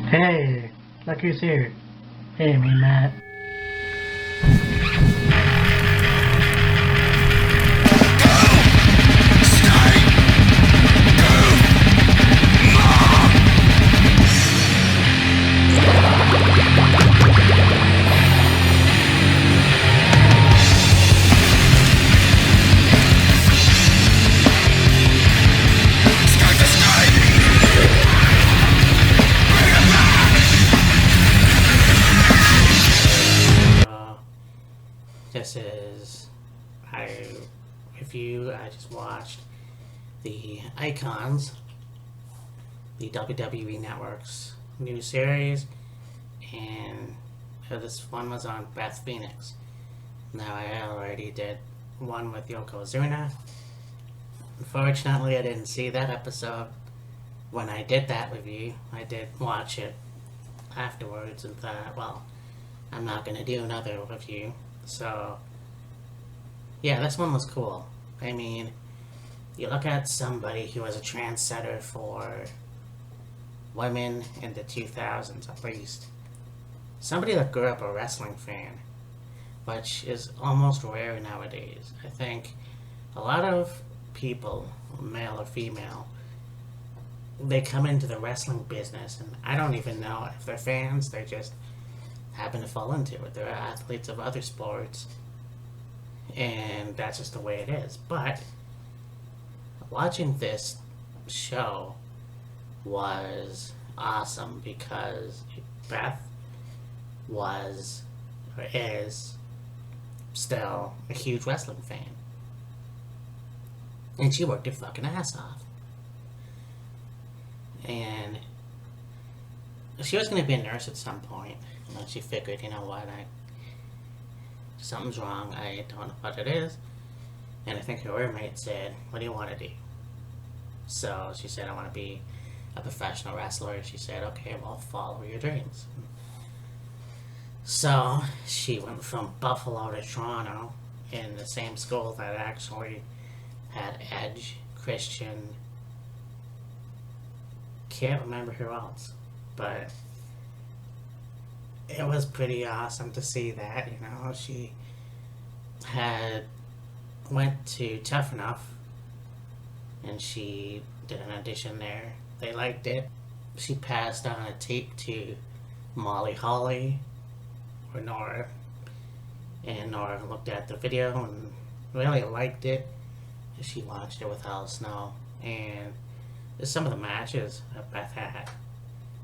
Hey, look who's here. Hey, me, Matt. This is review. I just watched the Icons, the WWE Network's new series, and this one was on Beth Pheniox. Now, I already did one with Yokozuna. Unfortunately, I didn't see that episode when I did that review. I did watch it afterwards and thought, well, I'm not going to do another review. So, yeah, this one was cool. I mean, you look at somebody who was a trendsetter for women in the 2000s, at least. Somebody that grew up a wrestling fan, which is almost rare nowadays. I think a lot of people, male or female, they come into the wrestling business, and I don't even know if they're fans, they just happen to fall into it. They're athletes of other sports, and that's just the way it is. But watching this show was awesome because Beth was, or is, still a huge wrestling fan. And she worked her fucking ass off. And she was going to be a nurse at some point. And then she figured, you know what, something's wrong. I don't know what it is. And I think her roommate said, what do you want to do? So she said, I want to be a professional wrestler. She said, okay, well, follow your dreams. So she went from Buffalo to Toronto in the same school that actually had Edge, Christian, can't remember who else, but it was pretty awesome to see that. You know, she had went to Tough Enough and she did an audition there. They liked it. She passed on a tape to Molly Holly or Nora, and Nora looked at the video and really liked it. She watched it with Al Snow, and some of the matches that Beth had.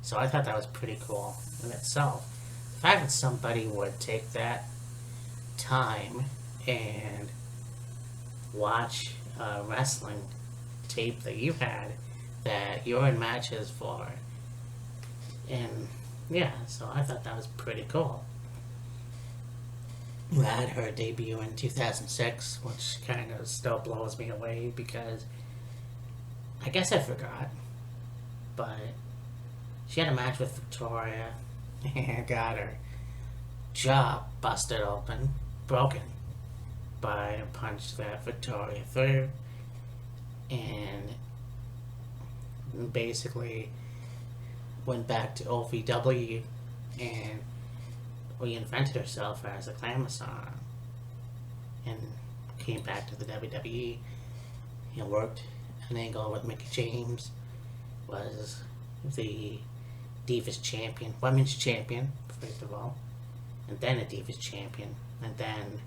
So I thought that was pretty cool in itself. The fact that somebody would take that time and watch a wrestling tape that you had that you're in matches for. And yeah, so I thought that was pretty cool. We had her debut in 2006, which kind of still blows me away because I guess I forgot, but she had a match with Victoria and got her jaw busted open, broken by a punch that Victoria threw, and basically went back to OVW and reinvented herself as a Clamazon and came back to the WWE and worked an angle with Mickey James, was the Divas champion, women's champion, first of all, and then a Divas champion, and then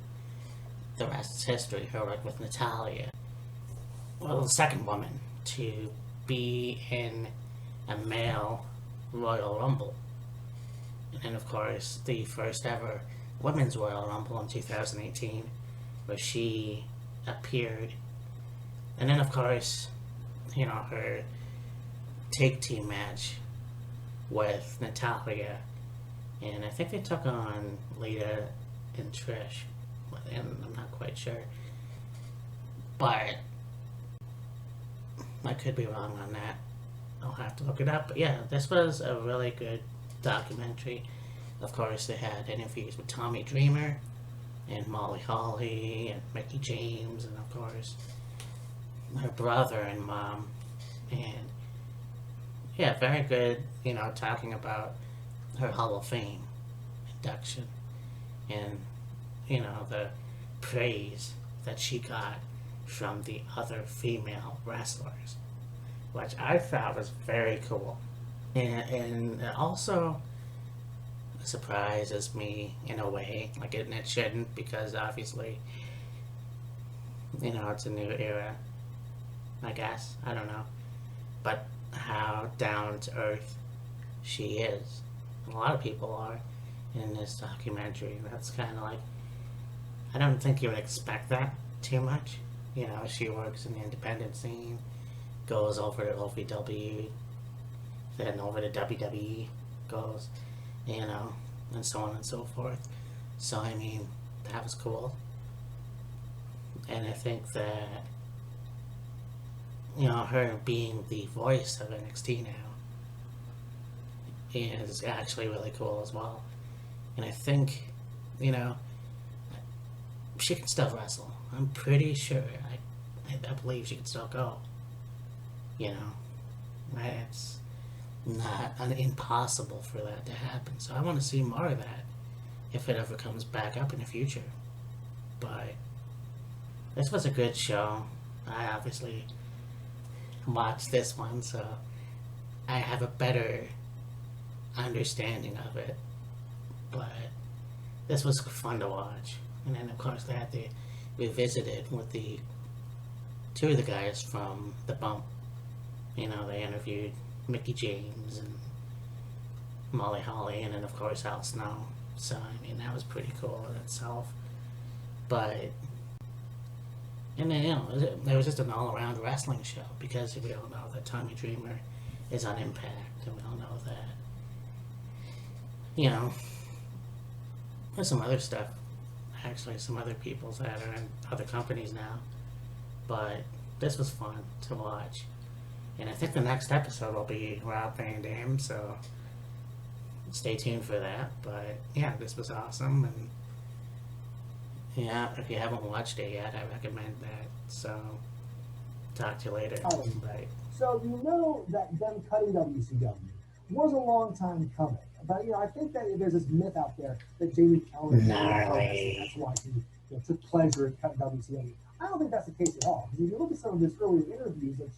the rest is history. Her work with Natalia, well, the second woman to be in a male Royal Rumble, and then of course the first ever women's Royal Rumble in 2018 where she appeared. And then, of course, you know, her tag team match with Natalia. And I think they took on Lita and Trish. And I'm not quite sure. But I could be wrong on that. I'll have to look it up. But yeah, this was a really good documentary. Of course, they had interviews with Tommy Dreamer and Molly Holly and Mickey James, and of course her brother and mom, and yeah, very good, talking about her Hall of Fame induction and, the praise that she got from the other female wrestlers, which I thought was very cool. And it also surprises me in a way, like it shouldn't, because obviously, it's a new era, I guess. I don't know. But how down to earth she is. A lot of people are in this documentary. That's kind of like, I don't think you would expect that too much. She works in the independent scene, goes over to OVW, then over to WWE, goes, and so on and so forth. So, I mean, that was cool. And I think that, her being the voice of NXT now is actually really cool as well. And I think, you know, she can still wrestle. I'm pretty sure. I believe she can still go. It's not impossible for that to happen. So I want to see more of that if it ever comes back up in the future. But this was a good show. I obviously watched this one, so I have a better understanding of it. But this was fun to watch. And then, of course, they had to revisit it with the two of the guys from The Bump. They interviewed Mickey James and Molly Holly, and then, of course, Al Snow. So, I mean, that was pretty cool in itself. But, and then, it was just an all-around wrestling show, because we all know that Tommy Dreamer is on Impact, and we all know that, there's some other stuff, actually, some other people that are in other companies now. But this was fun to watch. And I think the next episode will be Rob Van Dam, so stay tuned for that. But yeah, this was awesome. And yeah, if you haven't watched it yet, I recommend that. So talk to you later. Bye. So that them cutting WCW was a long time coming. But I think that there's this myth out there that Jamie Keller that's why he took pleasure in cutting WCW. I don't think that's the case at all. Because if you look at some of his earlier interviews, like